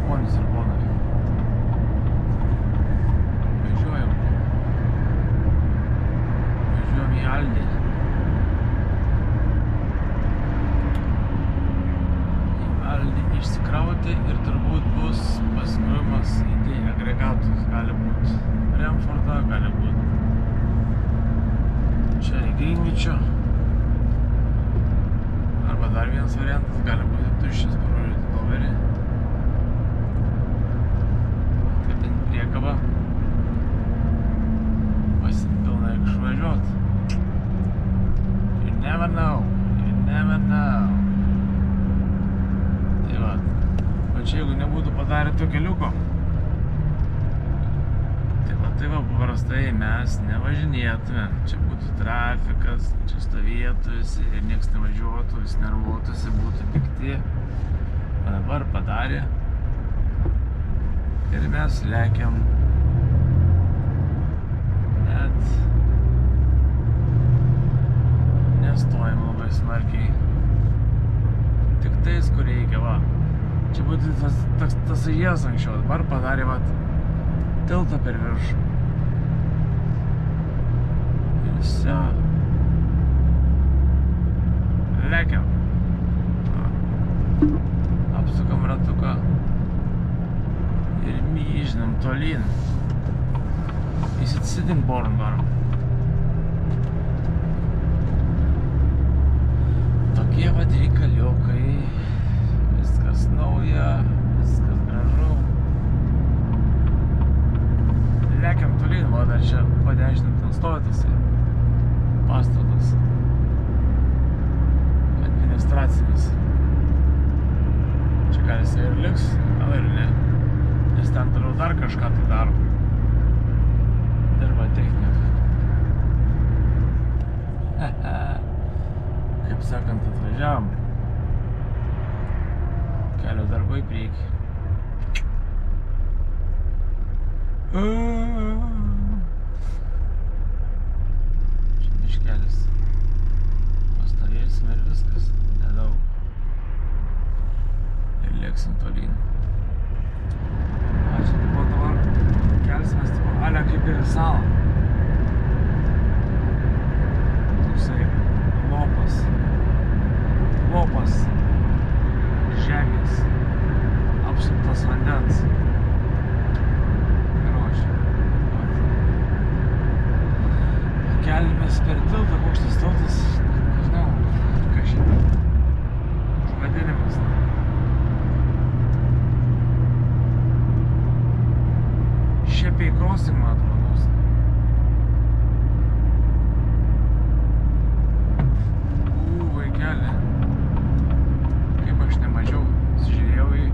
Ponios ir ponai. Važiuojam į Aldį. Į Aldį išsikrauti ir turbūt bus pasikrovimas į agregatus. Gali būti Brentfordą, gali būti čia į Greenwich'o. Arba dar vienas variantas, gali būti tuščias parodyti Doverį. Atkabinti priekabą. Pasipilnai išvažiuot. You never know. You never know. Tai va. O čia jeigu nebūtų padarę to keliuko, tai va paprastai mes nevažinėtume. Čia būtų trafikas, čia stovėtųsi ir nieks nevažiuotų, vis nervuotųsi, būtų pikti. O dabar padarė. Ir mes lekiam net nestojam labai smarkiai. Tik tais, kur reikia, va. Čia būtų tas jės anksčiau, dabar padarė, va, tiltą per viršų. Ir visi. Lekiam. Apsukam ratuką. Ir myžinam tolyn. Į Sittingbourne varom. Tokie va reikaliukai. Viskas nauja, viskas gražu. Lekiam tolyn, va dar čia padešinant ten stovitas pastatas administracinis. Čia gal jisai ir liks, gal ir ne, nes ten toliau dar kažką tai daro. Dirba technika. Kaip sakant, atvažiavom. Kelio darbai į priekį. Čia miškelis. Pastovėsim ir viskas. Nedaug. Ir lėksim tolyn. Čia tipo dabar kelsimės tipo ale kaip ir salą. Toksai lopas žemės apsuptas vandens. Keliamės per tiltą, koks tas tiltas, nežinau, ką šitą vadinimas. Sheppey Crossing, man atrodo. Vaikeli. Kaip aš nemačiau, žiūrėjau į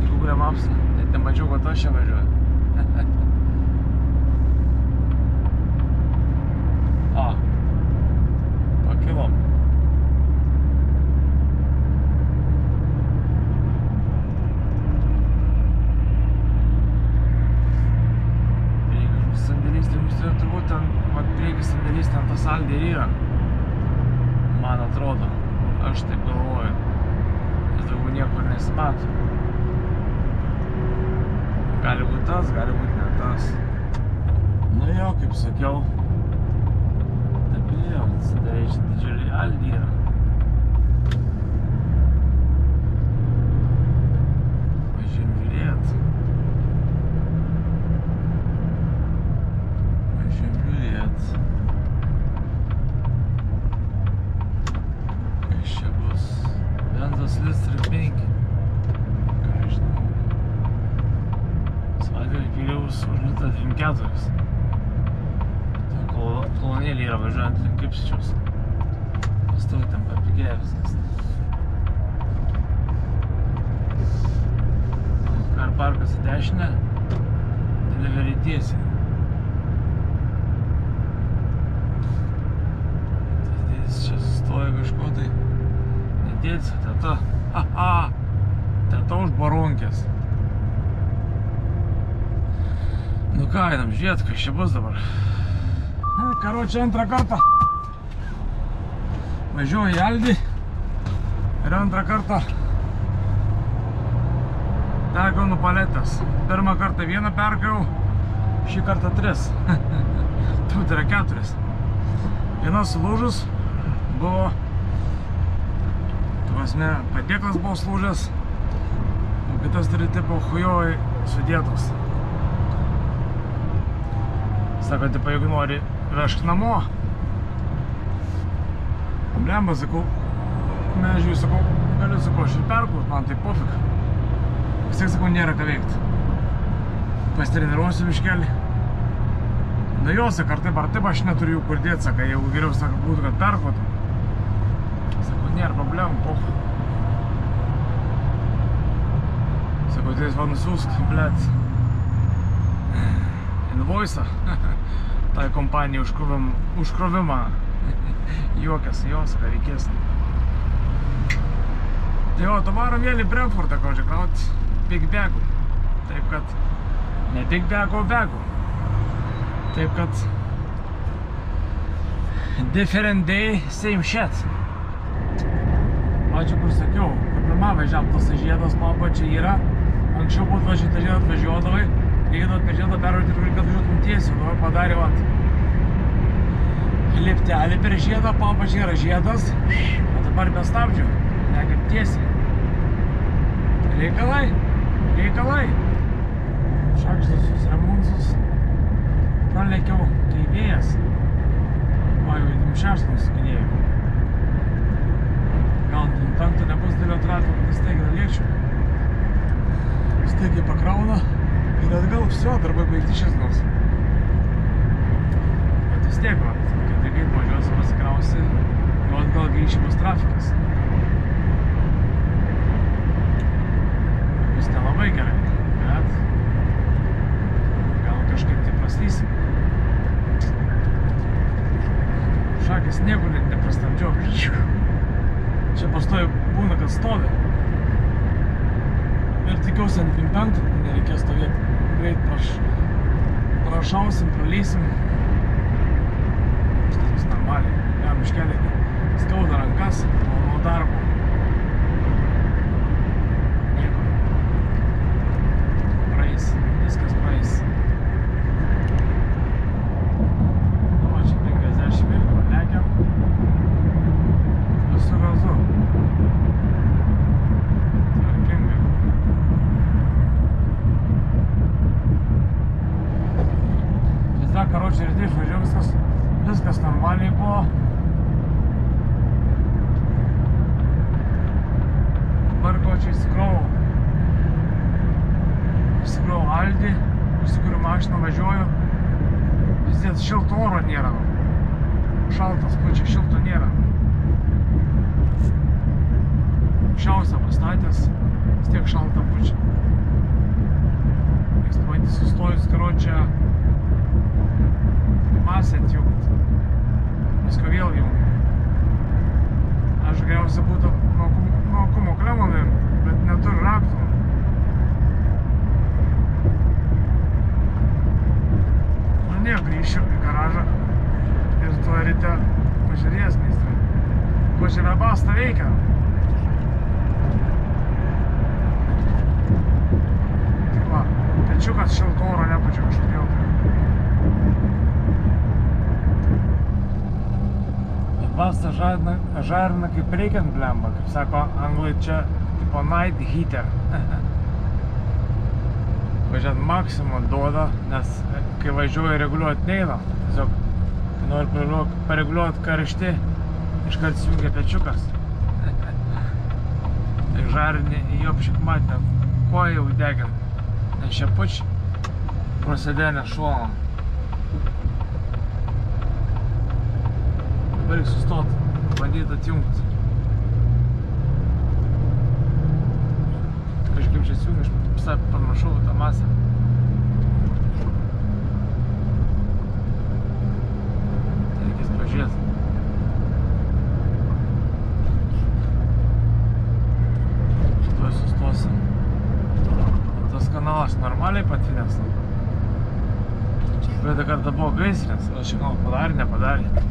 Google Maps, net nemačiau, kad aš čia važiuoju. Pakilom. Priekis sandėlys, tai turbūt ten, priekis sandėlys ten tas Aldė ir yra. Man atrodo, aš taip galvoju. Nes daugiau niekur nesimato. Gali būti tas, gali būti ne tas. Nu jo, kaip sakiau. Tai čia didžiulį Aldį yra. Važiuojam žiūrėt. Kas čia bus? Benzas litrų 5. Ką aš žinau. Svagai piliaus už litrą 24. Kolonėlį yra važiuojant link Ipsvičiaus. Pastovi ten papigėja viskas. Car parkas į dešinę, delivery tiesiai. Tas dėdis čia sustoja kažko tai. Ne dėdis, o teta. Teta už baronkės. Nu ką, einam žiūrėt, kas čia bus dabar. Karočią antrą kartą važiuoju į Aldį ir antrą kartą Degalų paletės. Pirmą kartą vieną perkau, šį kartą 3. Tai yra 4. Viena sulūžus buvo, padėklas buvo slūžęs, o kitas turi tipo hujoj sudėtos. Sako, tipo, jeigu nori vežk namo, blemba, sakau, medžiui, sakau, galiu, sakau, aš ir perkau, man tai pofik. Vis tiek, sakau, nėra ką veikti. Pasitreniruosiu biškelį. Na jo, sako, ar taip aš neturiu jų kur dėti, sako, jeigu geriau, sako, būtų, kad perkotum. Sako, nėra problemų, pof. Sako, tai va nusiųsk, blėt, invoice'ą, tai kompanijai užkrovimą. Juokias, jos, ką reikės. Tai jo, tu varom vėl į Brentfordą, kažkai, kraut big bagų. Taip kad, ne big bagų, o bagų. Taip kad, different day, same shit. Ačiū, kur sakiau, problema važiavam, tas žiedas papačia yra. Anksčiau būtų važiuoti žiedą atvažiuodavai, reikėdavo per žiedą pervažiuoti ir kad važiuotum tiesiai, dabar padarė vat. Liptelį per žiedą, papačia yra žiedas, o dabar be stabdžių, nekam tiesiai. Reikalai. Šakštusius, remonsus. Pralėkiau, kai vėjas. Va, jau 26 nusikinėjau. Gal 25 nebus dėlio trafiko, bet staigiai lėkčiau. Staigiai pakrauna ir atgal, viso, darbai baigti šias gaus. Bet vis tiek, va, kai greit važiuosi, pasikrausi, jau atgal grįši bus trafikas. Bus nelabai gerai, bet gal kažkaip tai praslysim. Šakės niekur neprastabdžiau. Čia pastoju būna, kad stovi. Ir tikiuosi ant 25 nereikės stovėti. Greit prašausim, pralysim. Tas bus normaliai. Jam iškelį skauda rankas nuo darbo. Nieko. Praeis. Viskas praeis. Nu, va, čia 50 mėgų lekiam. Visų gazu. Tvarkingai. Visą karočią rytį išvažiau, viskas normaliai buvo. Dabar kočiai įsikrovau Aldi, įsikuriu mašiną, važiuoju. Vis dėt šilto oro nėra. Šaltas, pučia, šilto nėra. Aukščiausia pastatęs, vis tiek šalta pučia. Reiks pabandyti sustojus karočią masę atjungt. Visko vėl jungt. Aš geriausia būtų nuo kumo klemonai, bet neturiu raktų. Nu ne, grįšiu į garažą ir tuo ryte pažiūrės meistrai. Ko čia bebasta veikia. Taip va, pečiukas šilto oro nepučia kažkodėl. Basta žarina kaip reikiant blemba, kaip sako anglai čia tipo night heater. Važiuot maksimum duoda, nes kai važiuoju reguliuoti neina. Tiesiog, kai nori pareguliuoti karštį, iškart įsijungia pečiukas. Tai žarinį į jo pšikmatinę koją jau degint, nes čia puč prasidėnė šuolom. Dabar reikia sustot, bandyti atjungti. Kažkaip čia įsijungia, aš visai pamiršau tą masę. Tai reikės pažiūrėti. Šitoj sustosim. Tas kanalas normaliai patvinęs. Praeitą kartą buvo gaisrinės, aš gal padarė, nepadarė.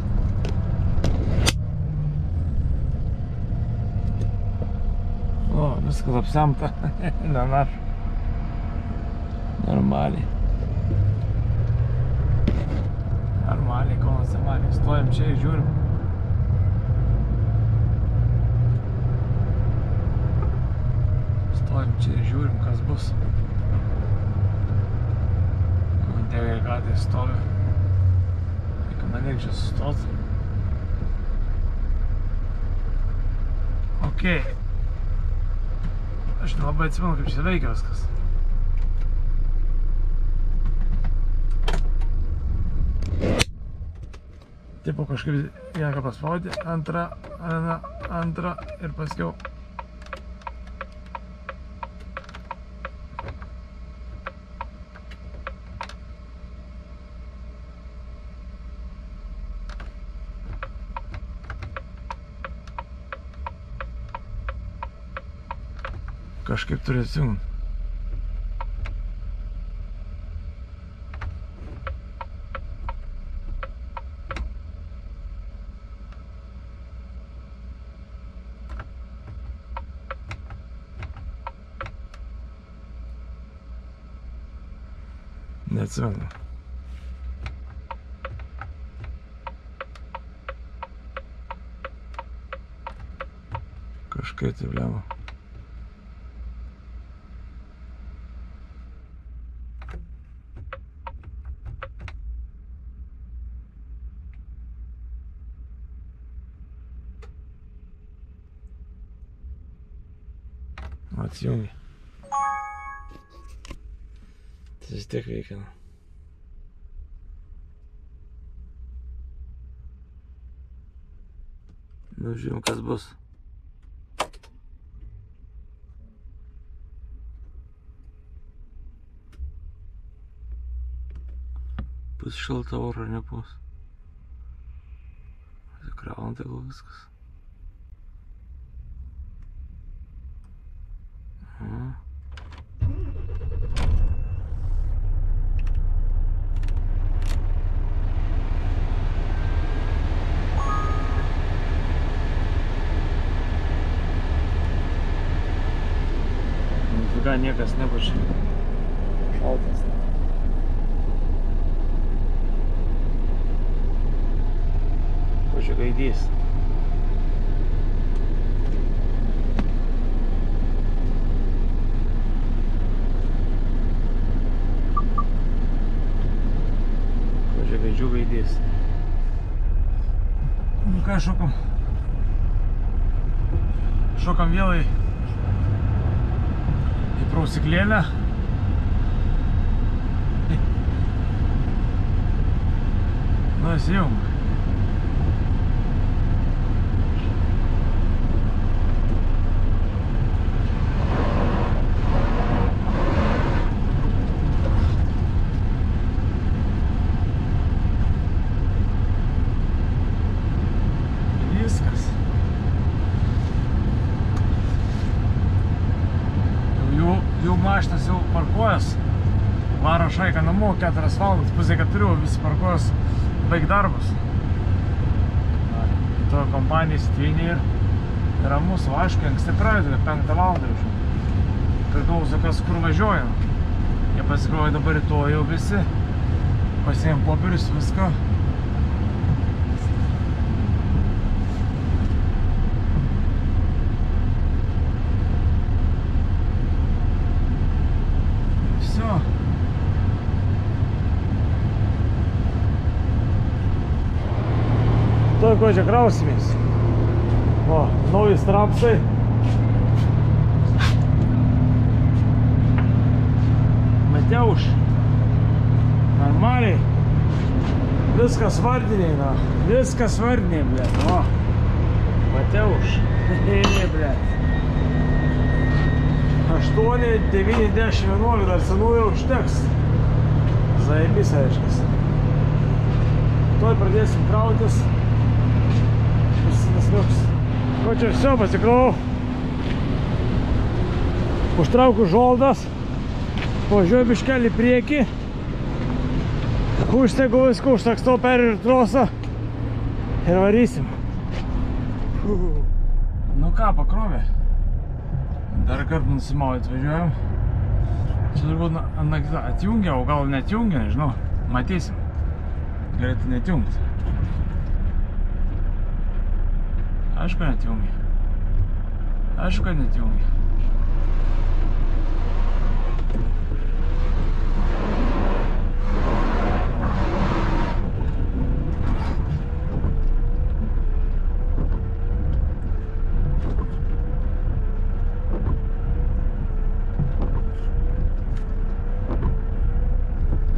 O, viskas apsemta, nenaš. Normaliai. Normaliai, Kaunas normaliai. Stojam čia ir žiūrim. Stojam čia ir žiūrim, kas bus. Kauntegai gatvėje stovi. Reikia man reikia čia sustot. Okei. Aš nelabai atsimenu, kaip čia veikia viskas. Tipo kažkaip vieną ką paspaudė, antrą ir paskiau. Kažkaip turi atsijungt. Neatsimenu. Kažkaip tai blema. Atsijungi. Tai vis tiek veikia. Nu, žiūrim, kas bus. Bus šalta oro, nebus. Kraunant, tai gal viskas. Nifiga niekas nepučia. Šaltas. Ko čia gaidys? Gaidžių gaidys. Nu ką, šokam vėl į prausiklėlę. Nu, įsijung. Jau mašinas jau parkuojas, varo šaiką namo, 4 valandas, pusė 4, visi parkuojas, baig darbus. To kompanija įsitvynė ir ramus, o aišku, anksti pradeda, 5 valandą jau. Priklauso, kas kur važiuoja. Jie pasikroja dabar rytoj jau visi, pasiėm popierius, viską. Tuoj ko čia krausimės. O, nauji strapsai. Mateuš. Normaliai. Viskas vardiniai, na. Viskas vardiniai, blėt. O. Mateuš. Hehehe, blėt. 8, 9, 10, 11, dar senų jau užteks. Zaibys, aiškas. Tuoj pradėsim krautis. Ko čia все, pasikrovau. Užtraukiu žoldas. Važiuoju biškelį į priekį. Užstegu viską, užtakstau per trosą. Ir varysim. Nu ką, pakrovė. Dar kartą nusimauti važiuojam. Čia turbūt atjungia, o gal netjungia, nežinau. Matysim. Galėtų netjungti. Aišku, netjungia. Aišku, kad netjungia.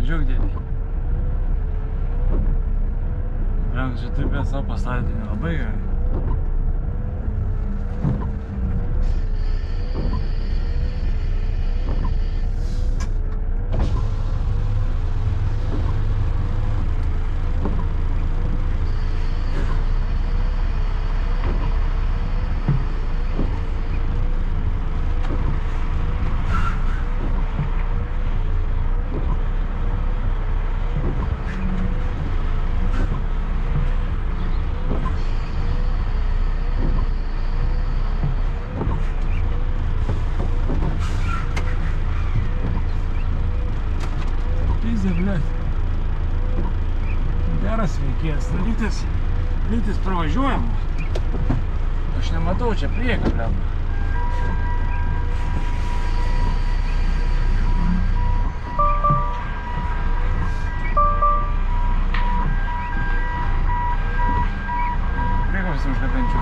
Žiūrėk, dėdė. Rankas čia taip savo pastatyti nelabai gerai. Geras veikėjas, lytis pravažiuojam. Aš nematau čia priekį, blem. Priekį visi užgabenčiu.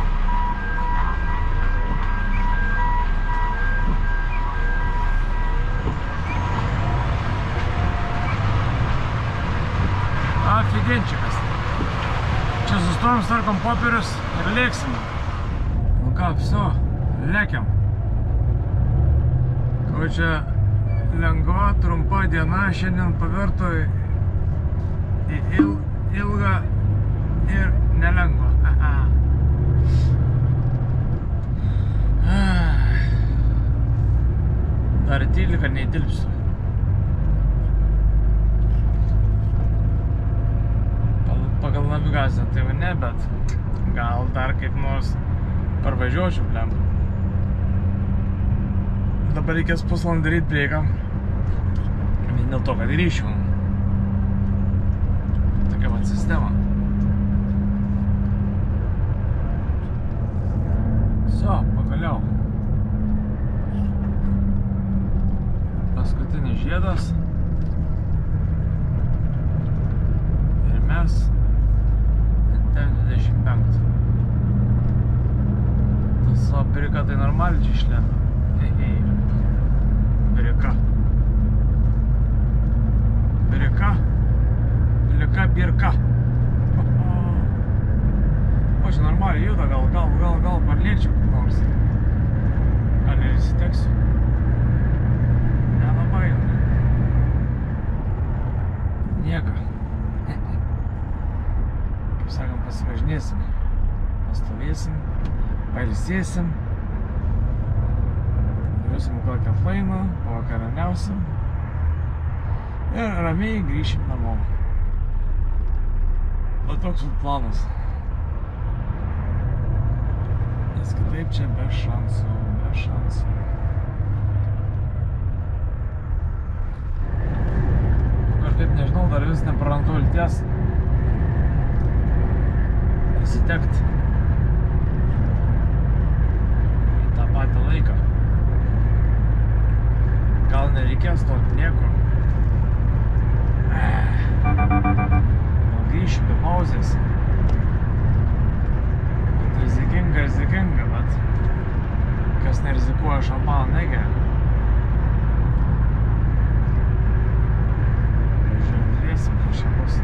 Afigenčikas. Čia sustojom, sarkom popierius ir lėksim. Nu ką, viso, lėkiam. Ko čia lengva, trumpa diena šiandien pavirto į ilgą ir nelengvą. Dar tyli, kad neįtilpsiu. Pagal navigaciją, tai va ne, bet gal dar kaip nors parvažiuočiau, blem. Dabar reikės pusvalandį daryti prieiką. Vien dėl to, kad ryšiu. Tokia vat sistema. So, pagaliau. Paskutinis žiedas. Ir mes ten 25. Tas savo birika tai normaliai čia išlenda. Birika. Birika. Birika, birka. O čia normaliai juda, gal parlėčiau nors. Gal ir įsiteksiu. Nelabai. Nieka. Sakam, pasivažinėsim, pastovėsim, pailsėsim, žiūrėsim kokią fainą, pavakaraniausim ir ramiai grįšim namo. O toks planas. Nes kitaip čia be šansų, be šansų. Kažkaip nežinau, dar vis neprarandu vilties įsitekt į tą patį laiką. Gal nereikės stoti niekur. Gal grįšiu be pauzės. Rizikinga, bet kas nerizikuoja šampaną negeria. Žiūrėsim, kas čia bus.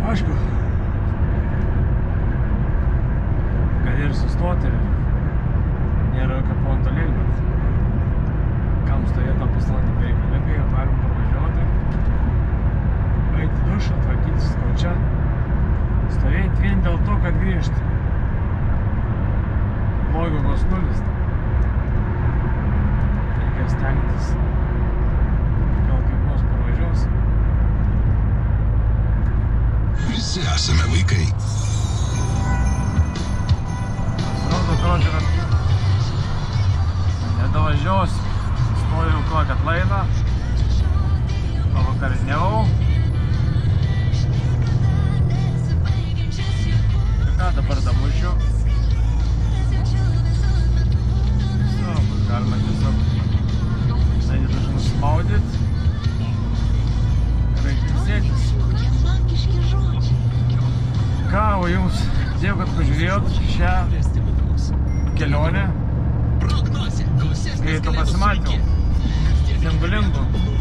Aišku, kad ir sustoti nėra jokio ponto lėk, bet kam stovėti tą pusvalandį bereikalingai, galim parvažiuoti, eiti dušą, tvarkytis čia, stovėti vien dėl to, kad grįžti. Logikos nulis. Reikia stengtis, gal kaip nors parvažiuosim. Visi esame vaikai. Pasirodo, kad važiuosiu. Stoju kokią atlaidą. Pavakariniau. Ir ką, dabar damušiu. Bus galima tiesiog nedėdaž nusimaudyt. Gerai prisėtis. Ką, o jums dėkui, kad pažiūrėjot šią kelionę. Greito pasimatymo. Lengvu.